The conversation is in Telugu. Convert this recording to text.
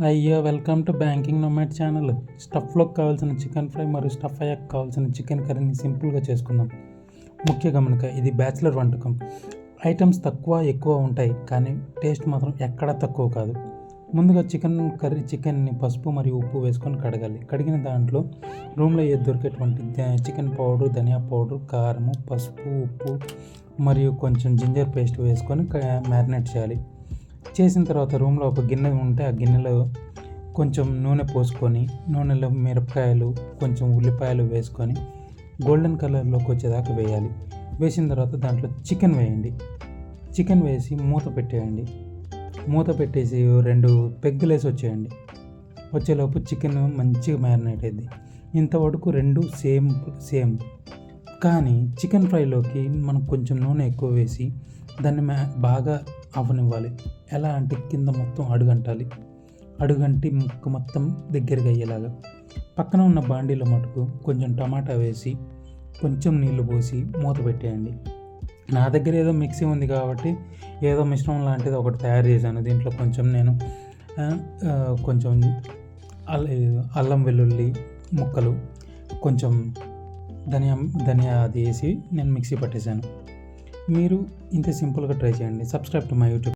అయ్యో! Welcome to banking nomad channel. స్టఫ్‌లోకి కావాల్సిన చికెన్ ఫ్రై మరియు స్టఫ్ అయ్యాక కావాల్సిన చికెన్ కర్రీని సింపుల్‌గా చేసుకుందాం. ముఖ్య గమనిక, ఇది బ్యాచిలర్ వంటకం. ఐటమ్స్ తక్కువ, ఎక్కువ ఉంటాయి, కానీ టేస్ట్ మాత్రం ఎక్కడా తక్కువ కాదు. ముందుగా చికెన్‌ని పసుపు మరియు ఉప్పు వేసుకొని కడగాలి. కడిగిన దాంట్లో రూమ్‌లో దొరికేటువంటి చికెన్ పౌడర్, ధనియా పౌడర్, కారము, పసుపు, ఉప్పు మరియు కొంచెం జింజర్ పేస్ట్ వేసుకొని మ్యారినేట్ చేయాలి. చేసిన తర్వాత రూమ్‌లో ఒక గిన్నె ఉంటే ఆ గిన్నెలో కొంచెం నూనె పోసుకొని, నూనెలో మిరపకాయలు, కొంచెం ఉల్లిపాయలు వేసుకొని గోల్డెన్ కలర్లోకి వచ్చేదాకా వేయాలి. వేసిన తర్వాత దాంట్లో చికెన్ వేయండి. చికెన్ వేసి మూత పెట్టేయండి. మూత పెట్టేసి 2 పెగ్గులేసి వచ్చేలోపు చికెన్ మంచిగా మ్యారినేట్ అయ్యిద్ది. ఇంతవరకు 2 సేమ్. కానీ చికెన్ ఫ్రైలోకి మనం కొంచెం నూనె ఎక్కువ వేసి దాన్ని బాగా అవ్వనివ్వాలి. ఎలా అంటే కింద మొత్తం అడుగంటి ముక్క మొత్తం దగ్గరగా అయ్యేలాగా. పక్కన ఉన్న బాండీలో మటుకు కొంచెం టమాటా వేసి కొంచెం నీళ్లు పోసి మూత పెట్టేయండి. నా దగ్గర ఏదో మిక్సీ ఉంది కాబట్టి ఏదో మిశ్రమం లాంటిది ఒకటి తయారు చేశాను. దీంట్లో కొంచెం నేను కొంచెం అల్లం వెల్లుల్లి ముక్కలు, కొంచెం ధనియా అది వేసి నేను మిక్సీ పట్టేశాను. మీరు ఇంత సింపుల్గా ట్రై చేయండి. Subscribe to my YouTube.